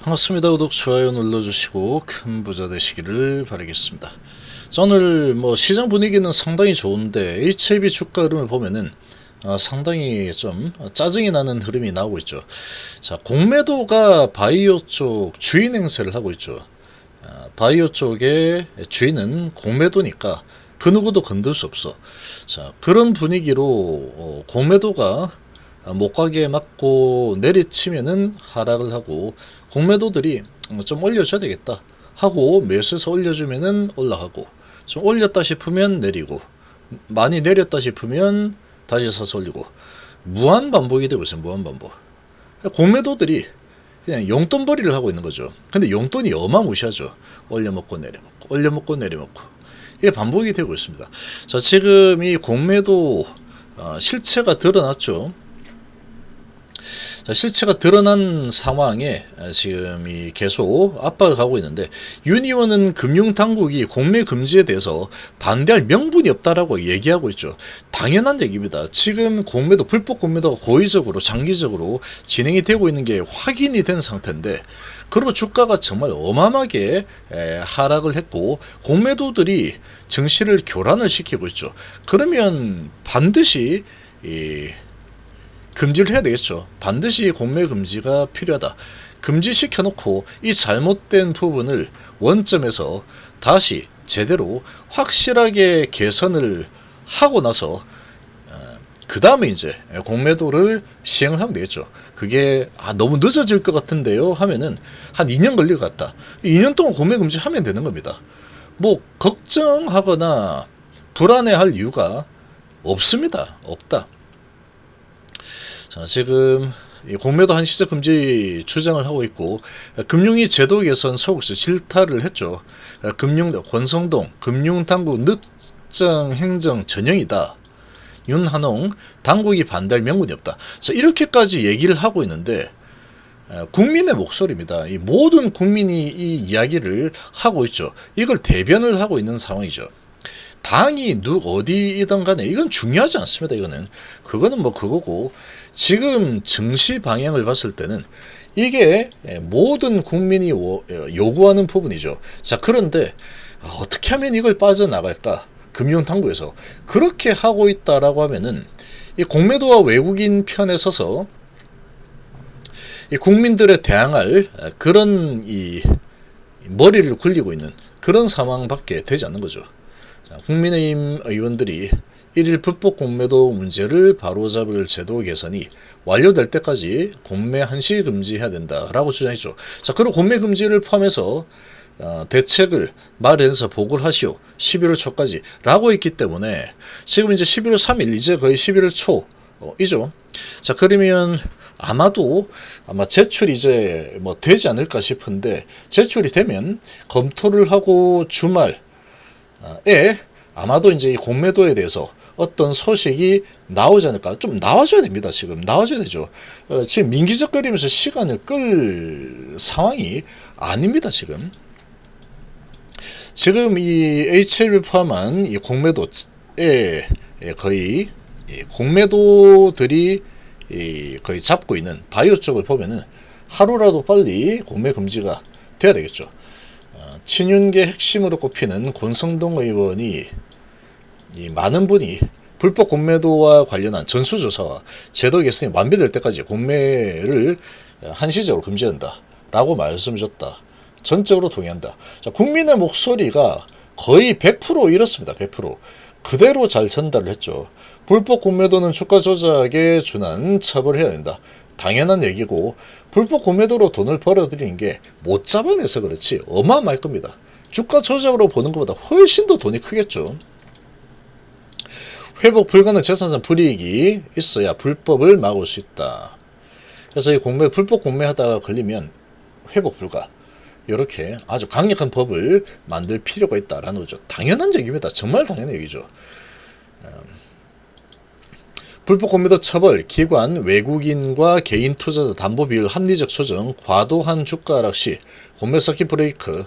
반갑습니다. 구독, 좋아요 눌러주시고 큰 부자 되시기를 바라겠습니다. 자, 오늘 시장 분위기는 상당히 좋은데 HIB 주가 흐름을 보면은 상당히 좀 짜증이 나는 흐름이 나오고 있죠. 자, 공매도가 바이오 쪽 주인 행세를 하고 있죠. 바이오 쪽의 주인은 공매도니까 그 누구도 건들 수 없어. 자, 그런 분위기로 공매도가 못 가게 막고 내리치면은 하락을 하고, 공매도들이 좀 올려줘야 되겠다 하고 매수해서 올려주면은 올라가고, 좀 올렸다 싶으면 내리고, 많이 내렸다 싶으면 다시 사서 올리고, 무한 반복이 되고 있어요. 무한 반복. 공매도들이 그냥 용돈벌이를 하고 있는 거죠. 근데 용돈이 어마무시하죠. 올려먹고 내려먹고 올려먹고 내려먹고, 이게 반복이 되고 있습니다. 자, 지금 이 공매도 실체가 드러났죠. 자, 실체가 드러난 상황에 지금 이 계속 압박을 가고 있는데, 유니온은 금융당국이 공매 금지에 대해서 반대할 명분이 없다라고 얘기하고 있죠. 당연한 얘기입니다. 지금 공매도, 불법 공매도가 고의적으로 장기적으로 진행이 되고 있는 게 확인이 된 상태인데, 그리고 주가가 정말 어마어마하게 하락을 했고 공매도들이 증시를 교란을 시키고 있죠. 그러면 반드시 금지를 해야 되겠죠. 반드시 공매 금지가 필요하다. 금지시켜 놓고 이 잘못된 부분을 원점에서 다시 제대로 확실하게 개선을 하고 나서 그 다음에 이제 공매도를 시행을 하면 되겠죠. 그게 너무 늦어질 것 같은데요 하면은 한 2년 걸릴 것 같다. 2년 동안 공매 금지하면 되는 겁니다. 걱정하거나 불안해할 이유가 없습니다. 없다. 자, 지금 공매도 한시적 금지 주장을 하고 있고, 금융위 제도 개선 소극수 질타를 했죠. 권성동 금융당국 늦장 행정 전형이다. 윤한홍 당국이 반대할 명분이 없다. 자, 이렇게까지 얘기를 하고 있는데, 국민의 목소리입니다. 이 모든 국민이 이 이야기를 하고 있죠. 이걸 대변을 하고 있는 상황이죠. 당이 어디이든 간에 이건 중요하지 않습니다. 그거는 그거고, 지금 증시 방향을 봤을 때는 이게 모든 국민이 요구하는 부분이죠. 자, 그런데 어떻게 하면 이걸 빠져나갈까? 금융당국에서 그렇게 하고 있다라고 하면은, 이 공매도와 외국인 편에 서서 이 국민들에 대항할 그런 이 머리를 굴리고 있는 그런 상황밖에 되지 않는 거죠. 자, 국민의힘 의원들이 1일 불법 공매도 문제를 바로잡을 제도 개선이 완료될 때까지 공매 한시 금지해야 된다라고 주장했죠. 자, 그리고 공매 금지를 포함해서 대책을 마련해서 보고를 하시오. 11월 초까지 라고 있기 때문에, 지금 이제 11월 3일, 이제 거의 11월 초이죠. 자, 그러면 아마 제출이 이제 되지 않을까 싶은데, 제출이 되면 검토를 하고 주말에 아마도 이제 이 공매도에 대해서 어떤 소식이 나오지 않을까. 좀 나와줘야 됩니다. 지금 나와줘야 되죠. 지금 민기적거리면서 시간을 끌 상황이 아닙니다. 지금 이 HLB 포함한 이 공매도에 거의 공매도들이 거의 잡고 있는 바이오 쪽을 보면은 하루라도 빨리 공매 금지가 돼야 되겠죠. 친윤계 핵심으로 꼽히는 권성동 의원이 많은 분이 불법 공매도와 관련한 전수조사와 제도 개선이 완비될 때까지 공매를 한시적으로 금지한다 라고 말씀드렸다. 전적으로 동의한다. 자, 국민의 목소리가 거의 100% 이렇습니다. 100% 그대로 잘 전달을 했죠. 불법 공매도는 주가 조작에 준한 처벌해야 된다. 당연한 얘기고, 불법 공매도로 돈을 벌어들이는 게 못 잡아내서 그렇지 어마어마할 겁니다. 주가 조작으로 보는 것보다 훨씬 더 돈이 크겠죠. 회복 불가능 재산상 불이익이 있어야 불법을 막을 수 있다. 그래서 이 불법 공매하다가 걸리면 회복 불가, 이렇게 아주 강력한 법을 만들 필요가 있다라는 거죠. 당연한 얘기입니다. 정말 당연한 얘기죠. 불법 공매도 처벌, 기관, 외국인과 개인 투자자 담보 비율 합리적 조정, 과도한 주가 하락 시 공매 서킷 브레이크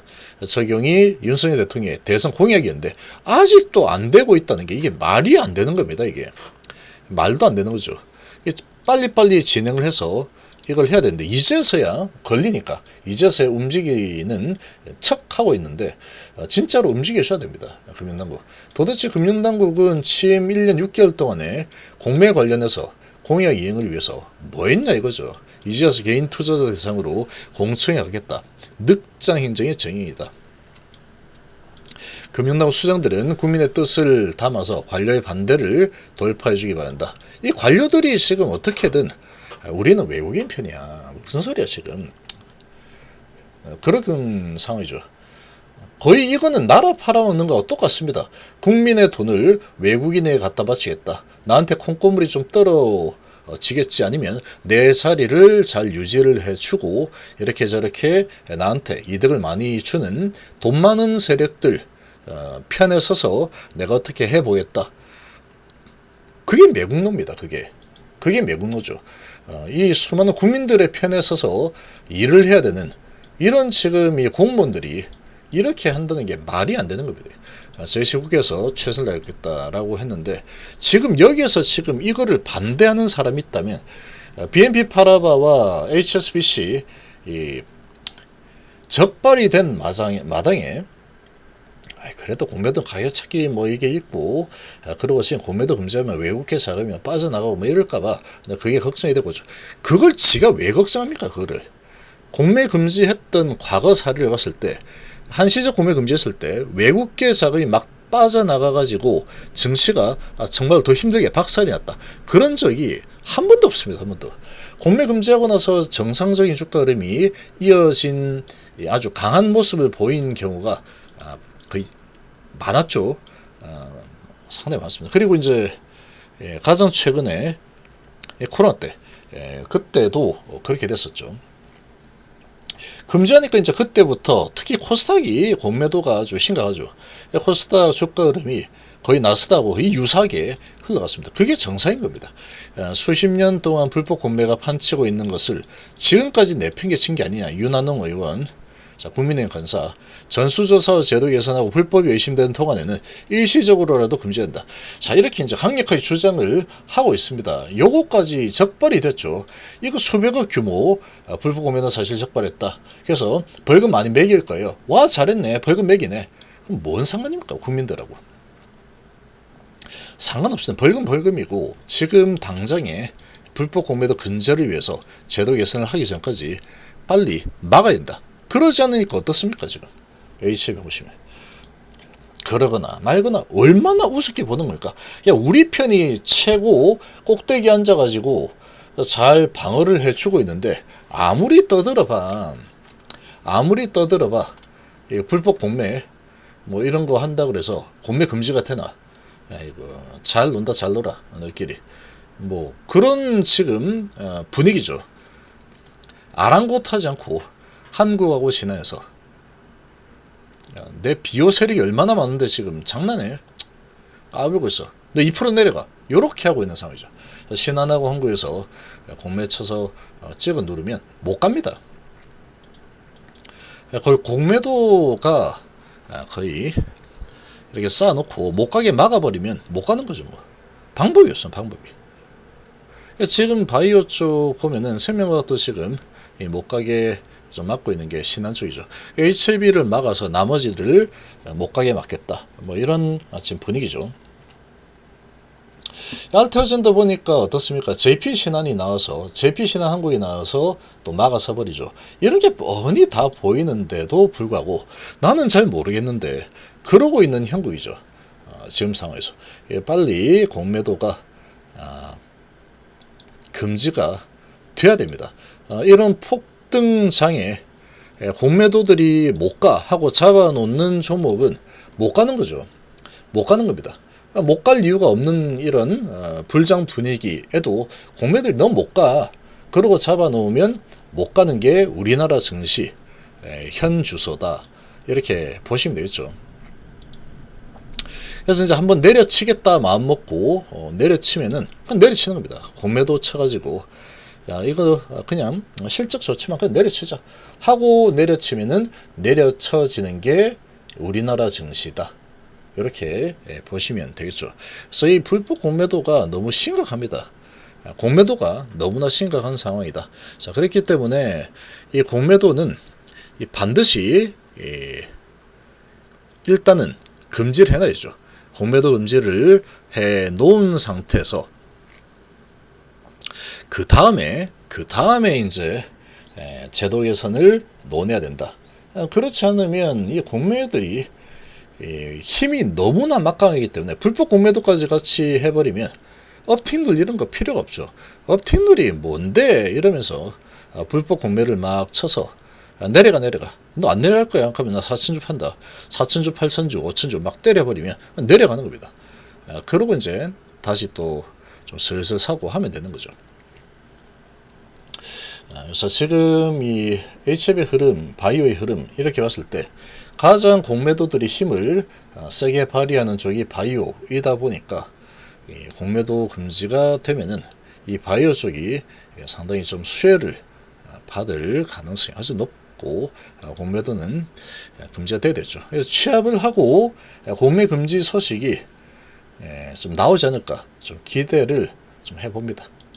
적용이 윤석열 대통령의 대선 공약이었는데 아직도 안 되고 있다는 게, 이게 말이 안 되는 겁니다. 이게 말도 안 되는 거죠. 빨리빨리 진행을 해서 이걸 해야 되는데 이제서야 걸리니까 이제서야 움직이는 척 하고 있는데 진짜로 움직이셔야 됩니다. 금융당국. 도대체 금융당국은 취임 1년 6개월 동안에 공매 관련해서 공약 이행을 위해서 뭐 했냐 이거죠. 이제서 개인 투자자 대상으로 공청회 하겠다. 늑장 행정의 정의이다. 금융당국 수장들은 국민의 뜻을 담아서 관료의 반대를 돌파해 주기 바란다. 이 관료들이 지금 어떻게든 우리는 외국인 편이야. 무슨 소리야 지금. 그런 상황이죠. 거의 이거는 나라 팔아먹는 거와 똑같습니다. 국민의 돈을 외국인에 갖다 바치겠다. 나한테 콩고물이 좀 떨어지겠지. 아니면 내 자리를 잘 유지를 해주고 이렇게 저렇게 나한테 이득을 많이 주는 돈 많은 세력들 편에 서서 내가 어떻게 해보겠다. 그게 매국노입니다. 그게 매국노죠. 이 수많은 국민들의 편에 서서 일을 해야 되는 이런 지금 이 공무원들이 이렇게 한다는 게 말이 안 되는 겁니다. 저희 시국에서 최선을 다하겠다라고 했는데 지금 여기에서 지금 이거를 반대하는 사람이 있다면 BNP 파라바와 HSBC 이 적발이 된 마당에 그래도 공매도 가격차기 뭐 이게 있고 그리고 지금 공매도 금지하면 외국계 자금이 빠져나가고 뭐 이럴까봐 그게 걱정이 되고 그걸 지가 왜 걱정합니까? 그거를 공매 금지했던 과거 사례를 봤을 때 한시적 공매 금지했을 때 외국계 자금이 막 빠져나가가지고 증시가 정말 더 힘들게 박살이 났다. 그런 적이 한 번도 없습니다. 한 번도. 공매 금지하고 나서 정상적인 주가 흐름이 이어진 아주 강한 모습을 보인 경우가 거의 많았죠. 상당히 많습니다. 그리고 이제 가장 최근에 코로나 때 그때도 그렇게 됐었죠. 금지하니까 이제 그때부터 특히 코스닥이 공매도가 아주 심각하죠. 코스닥 주가 흐름이 거의 나스닥하고 거의 유사하게 흘러갔습니다. 그게 정상인 겁니다. 수십 년 동안 불법 공매가 판치고 있는 것을 지금까지 내팽개친 게 아니냐. 윤한홍 의원, 국민의힘 간사, 전수조사 제도 개선하고 불법이 의심되는 통안에는 일시적으로라도 금지된다. 자, 이렇게 이제 강력하게 주장을 하고 있습니다. 요거까지 적발이 됐죠. 이거 수백억 규모 불법 공매는 사실 적발했다. 그래서 벌금 많이 매길 거예요. 와, 잘했네. 벌금 매기네. 그럼 뭔 상관입니까? 국민들하고. 상관없습니다. 벌금이고 지금 당장에 불법 공매도 근절을 위해서 제도 개선을 하기 전까지 빨리 막아야 된다. 그러지 않으니까 어떻습니까 지금 H에 보시면 그러거나 말거나 얼마나 우습게 보는 걸까. 야, 우리 편이 최고 꼭대기 앉아가지고 잘 방어를 해주고 있는데 아무리 떠들어봐 불법 공매 뭐 이런 거 한다 그래서 공매 금지가 되나. 이거 잘 논다 잘 놀아 너희끼리 뭐 그런 지금 분위기죠. 아랑곳하지 않고 한국하고 신화에서 내 비호 세력이 얼마나 많은데 지금 장난해. 까불고 있어. 너 2% 내려가. 요렇게 하고 있는 상황이죠. 신한하고 한국에서 공매 쳐서 찍어 누르면 못 갑니다. 거의 공매도가 거의 이렇게 쌓아놓고 못 가게 막아버리면 못 가는 거죠. 뭐 방법이었어. 방법이. 지금 바이오 쪽 보면은 생명과학도 지금 못 가게 좀 막고 있는 게 신한 쪽이죠. HB를 막아서 나머지를 못 가게 막겠다. 뭐 이런 지금 분위기죠. 알테오젠더 보니까 어떻습니까? JP 신한이 나와서 JP 신한 한국이 나와서 또 막아서 버리죠. 이런 게 뻔히 다 보이는데도 불구하고 나는 잘 모르겠는데 그러고 있는 형국이죠. 지금 상황에서 빨리 공매도가 금지가 돼야 됩니다. 이런 폭등장에 공매도들이 못 가 하고 잡아놓는 종목은 못 가는 거죠. 못 가는 겁니다. 못 갈 이유가 없는 이런 불장 분위기에도 공매들이 너무 못 가. 그러고 잡아놓으면 못 가는 게 우리나라 증시 현 주소다. 이렇게 보시면 되겠죠. 그래서 이제 한번 내려치겠다 마음 먹고 내려치면은 그냥 내려치는 겁니다. 공매도 쳐가지고 야 이거 그냥 실적 좋지만 그냥 내려치자 하고 내려치면은 내려쳐지는 게 우리나라 증시다. 이렇게 보시면 되겠죠. 그래서 이 불법 공매도가 너무 심각합니다. 공매도가 너무나 심각한 상황이다. 자, 그렇기 때문에 이 공매도는 반드시 일단은 금지를 해놔야죠. 공매도 금지를 해 놓은 상태에서 그 다음에 이제 제도 개선을 논해야 된다. 그렇지 않으면 이 공매들이 힘이 너무나 막강하기 때문에 불법 공매도까지 같이 해버리면 업틱룰 이런 거 필요가 없죠. 업틱룰이 뭔데 이러면서 불법 공매를 막 쳐서 내려가 너 안 내려갈 거야 하면 나 4천주 판다. 4천주 8천주 5천주 막 때려버리면 내려가는 겁니다. 그러고 이제 다시 또 좀 슬슬 사고 하면 되는 거죠. 그래서 지금 이 HF의 흐름, 바이오의 흐름 이렇게 봤을 때 가장 공매도들이 힘을 세게 발휘하는 쪽이 바이오이다 보니까 공매도 금지가 되면은 이 바이오 쪽이 상당히 좀 수혜를 받을 가능성이 아주 높고 공매도는 금지가 돼야 되죠. 그래서 취합을 하고 공매 금지 소식이 좀 나오지 않을까 좀 기대를 좀 해봅니다.